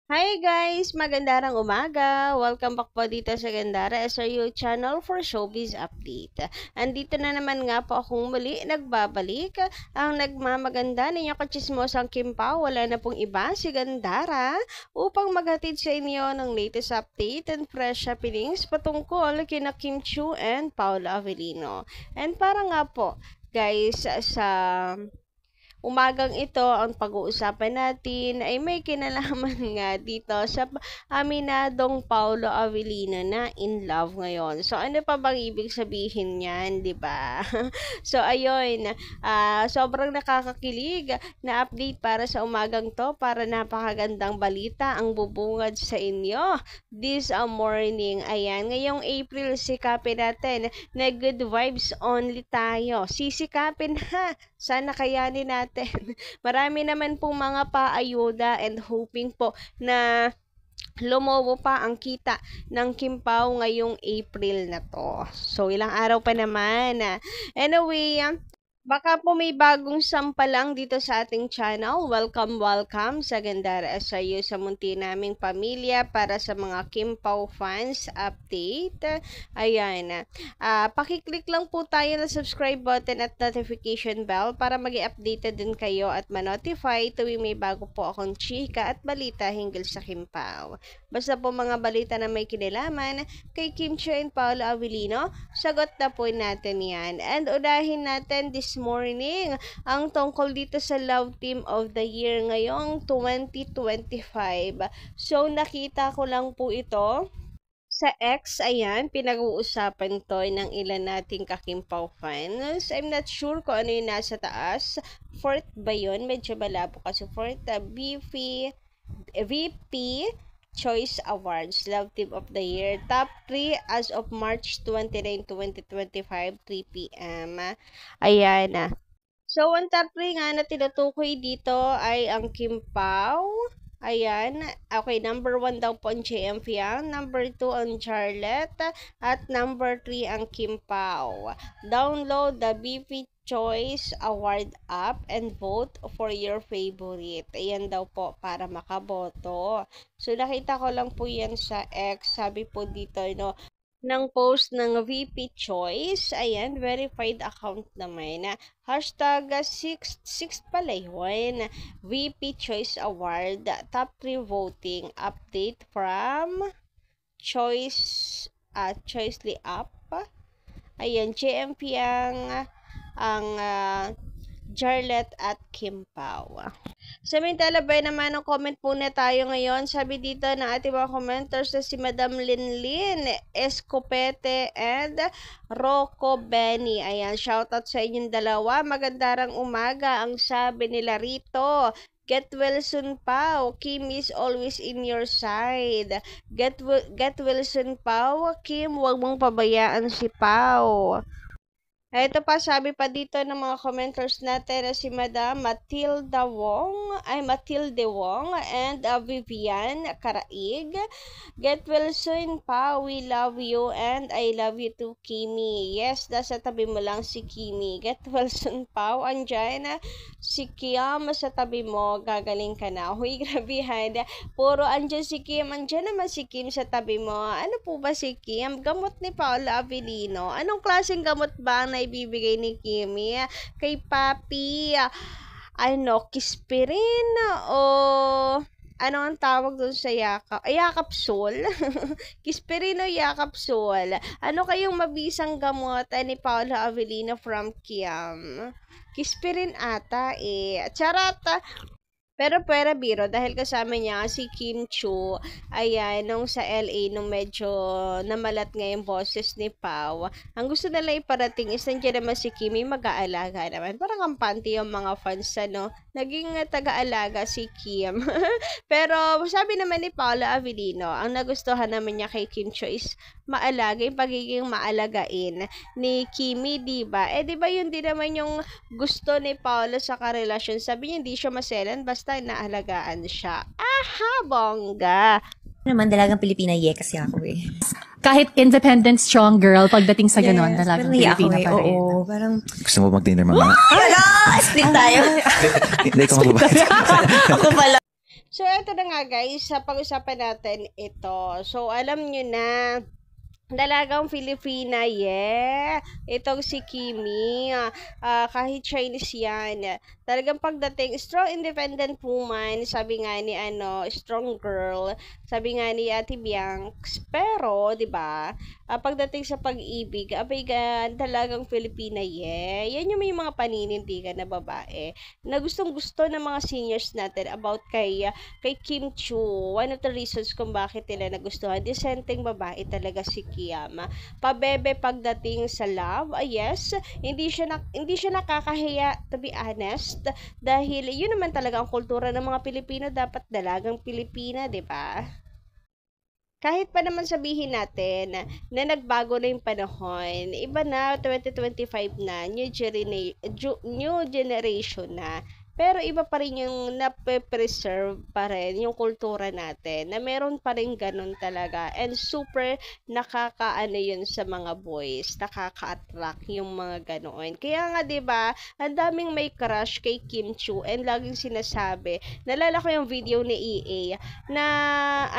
Hi guys! Magandang umaga! Welcome back po dito sa Gandara SRU channel for Showbiz Update. Andito na naman nga po akong muli nagbabalik. Ang nagmamaganda ninyong kachismosang Kim Pao, wala na pong iba si Gandara upang maghatid sa inyo ng latest update and fresh happenings patungkol kina Kim Chiu and Paula Avellino. And para nga po guys sa umagang ito, ang pag-uusapan natin ay may kinalaman nga dito sa aminadong Paulo Avellino na in love ngayon. So, ano pa bang ibig sabihin niyan, di ba? So, ayun, sobrang nakakakilig na update para sa umagang to, para napakagandang balita ang bubungad sa inyo this morning. Ayan, ngayong April, sikapin natin na good vibes only tayo. Sisikapin ha! Sana kayanin natin. Marami naman pong mga paayuda and hoping po na lumobo pa ang kita ng Kim Pao ngayong April na to. So, ilang araw pa naman. Anyway, baka po may bagong sampalang dito sa ating channel. Welcome sa Gandara SRU sa munti naming pamilya para sa mga Kim Pao fans update. Ayan. Pakiclick lang po tayo na subscribe button at notification bell para mag-i-updated din kayo at ma-notify tuwing may bago po akong chika at balita hinggil sa Kim Pao. Basta po mga balita na may kinalaman kay Kim Chiu and Paula Avellino, sagot na po natin yan. And unahin natin this morning ang tungkol dito sa Love Team of the Year ngayong 2025. So, nakita ko lang po ito sa X. Ayan, pinag-uusapan to ng ilan nating ka-Kim Pao fans. I'm not sure kung ano yung nasa taas. Fourth ba yun? Medyo malabo kasi fourth. VP Choice Awards, Love Team of the Year. Top 3 as of March 29, 2025, 3 p.m. Ayan. So, ang top 3 nga na tinutukoy dito ay ang Kim Pao. Ayan. Okay, number 1 daw po ang JM Fiang, number 2 ang Charlotte, at number 3 ang Kim Pao. Download the BP Choice Award app and vote for your favorite. Ayan daw po para makaboto. So, nakita ko lang po yan sa X. Sabi po dito, ng post ng VP Choice. Ayan, verified account naman. Hashtag 6 pala yun. VP Choice Award. Top 3 voting. Update from Choice Choicely App. Ayan, JMP ang Jarlet at Kim Pao. Samantala ba naman ang comment po na tayo ngayon. Sabi dito ng ating mga commenters na si Madam Linlin Escopete and Rocco Benny. Ayan, shoutout sa inyong dalawa. Magandang umaga ang sabi nila rito. Get well soon, Pao. Kim is always in your side. Get well soon, Pao. Kim, huwag mong pabayaan si Pao. Ito pa, sabi pa dito ng mga commenters natin na si Madam Matilde Wong and Vivian Karaig. Get well soon, Pa. We love you and I love you too, Kimi. Yes, nasa tabi mo lang si Kimi. Get well soon, Pa. Andyan si Kim sa tabi mo. Gagaling ka na. Huy, grabihan. Puro andyan si Kim. Andyan naman si Kim sa tabi mo. Ano po ba si Kim? Gamot ni Paula Avellino. Anong klaseng gamot ba na ibibigay ni Kimi kay Papi? Kispirin o ano ang tawag doon sa yakap? Yakapsul? Kispirin o yakapsul? Ano kayong mabisang gamot ni Paula Avellino from Kim? Kispirin ata Charot. Pero biro, dahil kasama niya si Kim Chiu, ayan, nung sa LA, nung medyo namalat nga yung boses ni Pao, ang gusto nila iparating is nandiyan naman si Kimi, mag-aalaga naman. Parang kampante yung mga fans, naging taga-alaga si Kim. Pero sabi naman ni Paula Avellino, ang nagustuhan naman niya kay Kim Chiu is maalaga, yung pagiging maalagain ni Kimi, diba? Diba yun din naman yung gusto ni Paula sa karelasyon. Sabi niya, hindi siya maselan, basta naalagaan siya. Aha, bongga! Naman, dalagang Pilipina, kasi ako Kahit independent, strong girl, pagdating sa ganon, dalagang Pilipina pa rin. Oo, parang... Gusto mo mag-dinner mamaya? Split tayo. Hindi, ikaw ba? Ako pala. So, eto na nga guys, sa pag-usapan natin ito. So, alam nyo na, dalagang Filipina, yeah. Itong si Kimi, kahit Chinese yan. Talagang pagdating, strong independent woman, sabi nga ni strong girl, sabi nga ni Ate Bianx. Pero, 'di ba? Pagdating sa pag-ibig, abay dalagang Filipina, yeah. Yan yung may mga paninindigan na babae na gustong-gusto ng mga seniors natin about kay Kim Chu. One of the reasons kung bakit nila nagustuhan, disenteng babae talaga si Kiam. Pabebe pagdating sa love, yes, hindi siya nakakahiya, to be honest, dahil yun naman talaga ang kultura ng mga Pilipino, dapat dalagang Pilipina, 'di ba? Kahit pa naman sabihin natin na nagbago na yung panahon, iba na, 2025 na, new generation na. Pero iba pa rin yung nape-preserve pa rin yung kultura natin, na meron pa rin ganun talaga. And super nakakaano yun sa mga boys, nakaka-attract yung mga ganoon. Kaya nga 'di ba, ang daming may crush kay Kim Chu and laging sinasabi, nalala ko yung video ni EA na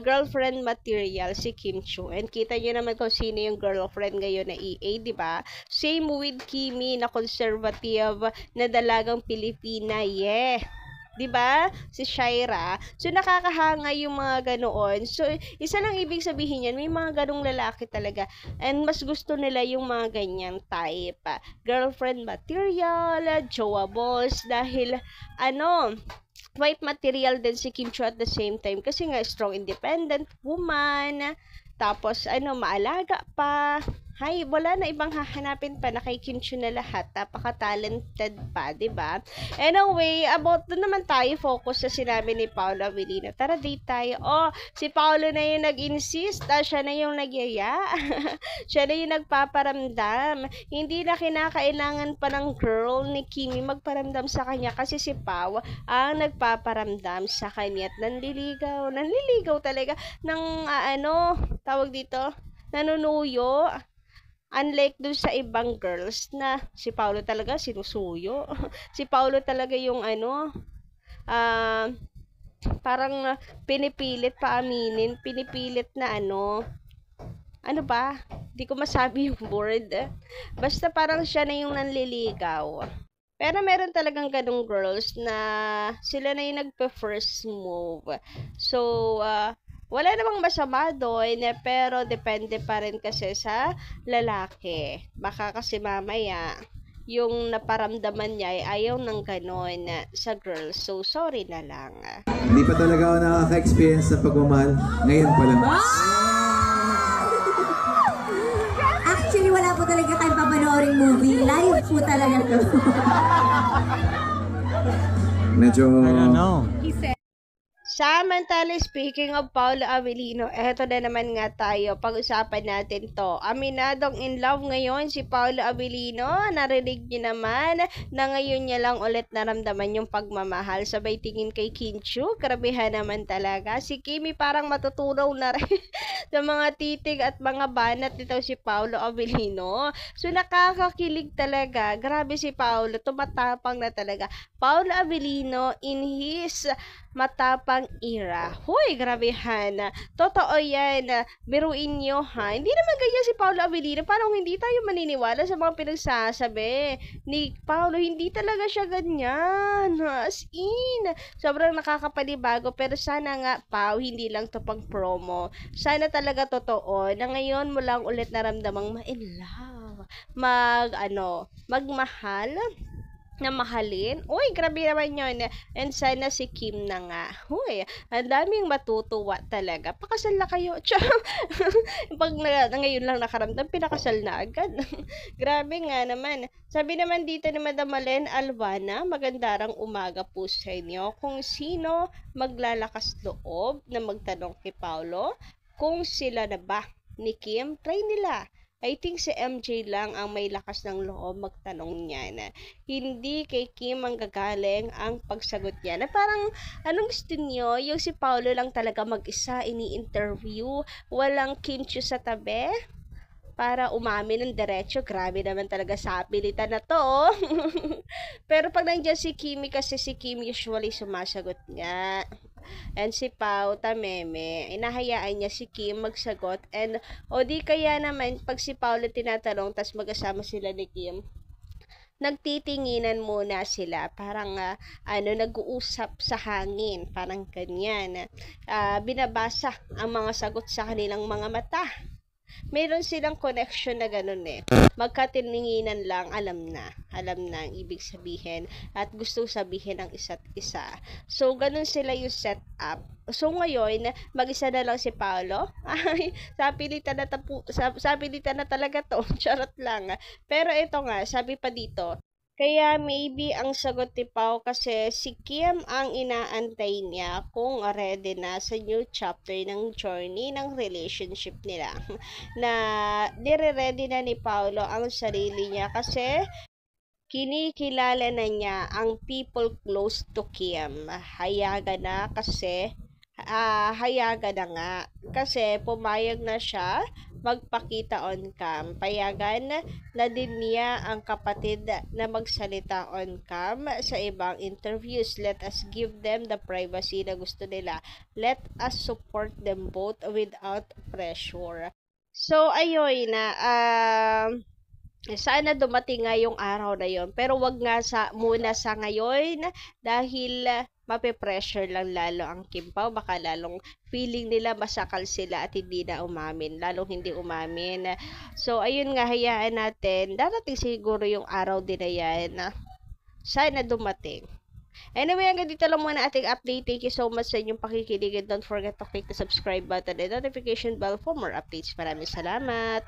girlfriend material si Kim Chu. And kita niyo naman kung sino yung girlfriend ngayon na EA, di ba? Same with Kimi na conservative na dalagang Pilipina, yeah. 'Di ba? Si Shaira. So nakakahanga yung mga ganoon. So isa lang ibig sabihin niyan, may mga ganong lalaki talaga. And mas gusto nila yung mga ganyang type. Girlfriend material, jowa balls, dahil white material din si Kim Chu at the same time kasi nga strong independent woman, tapos maalaga pa. Hay, wala na ibang hahanapin pa na kay Kim Chu na lahat. Napaka-talented pa, 'di ba? Anyway, about doon naman tayo focus sa sinabi ni Paolo Avellino. Tara, date tayo. Oh, si Paolo na yung nag-insist. Siya na yung nagyaya. Siya na yung nagpaparamdam. Hindi na kinakailangan pa ng girl ni Kimi magparamdam sa kanya kasi si Pao ang nagpaparamdam sa kanya at nanliligaw. Nanliligaw talaga ng tawag dito, nanunuyo. Unlike dun sa ibang girls na si Paolo talaga sinusuyo. Si Paolo talaga yung parang pinipilit paaminin, pinipilit na ano ba? Di ko masabi yung word. Basta parang siya na yung nanliligaw. Pero meron talagang ganong girls na sila na yung nagpa-first move. So, wala namang masama doon, pero depende pa rin kasi sa lalaki. Baka kasi mamaya, yung naparamdaman niya ay ayaw ng ganon sa girl. So, sorry na lang. Hindi pa talaga ako nakaka-experience sa pagmamahal. Ngayon pa lang. Actually, wala po talaga tayong papanooring movie. Live po talaga to. Medyo... I don't know. Samantala, speaking of Paolo Avellino, eto na naman nga tayo. Pag-usapan natin to. Aminadong in love ngayon si Paolo Avellino. Narinig niyo naman na ngayon niya lang ulit naramdaman yung pagmamahal. Sabay tingin kay Kim Chu. Grabehan naman talaga. Si Kimi parang matutunaw na rin sa mga titig at mga banat nito si Paolo Avellino. So nakakakilig talaga. Grabe si Paolo. Tumatapang na talaga. Paolo Avellino in his matapang era. Hoy, grabehan. Totoo yan. Biruin nyo, ha? Hindi naman ganyan si Paolo Avellino. Parang hindi tayo maniniwala sa mga pinagsasabi ni Paolo. Hindi talaga siya ganyan. As in. Sobrang nakakapanibago. Pero sana nga, Pao, hindi lang to pang promo. Sana talaga totoo na ngayon mo lang ulit naramdamang ma-in love. Magmahal na mahalin. Uy, grabe naman yun. And sana si Kim na nga. Uy, ang daming matutuwa talaga. Pakasal na kayo. Pag ngayon lang nakaramdam, pinakasal na agad. Grabe nga naman. Sabi naman dito ni Madam Malen Alvana, magandarang umaga po sa inyo. Kung sino maglalakas loob na magtanong kay Paolo, kung sila na ba ni Kim, try nila. I think si MJ lang ang may lakas ng loob magtanong niyan. Hindi kay Kim ang gagaling ang pagsagot niya. Na parang, anong gusto niyo? Yung si Paolo lang talaga mag-isa, ini-interview, walang Kim Chu sa tabi? para umamin ng diretso. Grabe naman talaga sa pilitan na to, oh. Pero pag nandiyan si Kimi, kasi si Kim usually sumasagot nga. And si Pao Tameme, inahayaan niya si Kim magsagot. And o di kaya naman, pag si Pao ulit tinatanong, tas magkasama sila ni Kim, nagtitinginan muna sila, parang nag-uusap sa hangin, parang ganyan. Binabasa ang mga sagot sa kanilang mga mata. Meron silang connection na ganun eh. Magkatininginan lang, alam na ang ibig sabihin at gusto sabihin ng isa't isa. So, ganun sila yung setup. So, ngayon, mag-isa na lang si Paolo. Ay, sapilitan na talaga to. Charot lang. Pero ito nga, sabi pa dito, kaya maybe ang sagot ni Pao kasi si Kim ang inaantay niya kung ready na sa new chapter ng journey ng relationship nila. Na nire-ready na ni Paolo ang sarili niya kasi kinikilala na niya ang people close to Kim. Hayagan na nga kasi pumayag na siya magpakita on cam. Payagan na din niya ang kapatid na magsalita on cam sa ibang interviews. Let us give them the privacy na gusto nila. Let us support them both without pressure. So, ayun na, sana dumating nga yung araw na yon. Pero wag nga muna sa ngayon dahil mape-pressure lang lalo ang Kim Pao. Baka lalong feeling nila masakal sila at hindi na umamin. Lalong hindi umamin. So, ayun nga, hayaan natin. Darating siguro yung araw din na yan. Sana dumating. Anyway, hanggang dito lang muna ating update. Thank you so much sa inyong pakikinig. And don't forget to click the subscribe button and notification bell for more updates. Maraming salamat.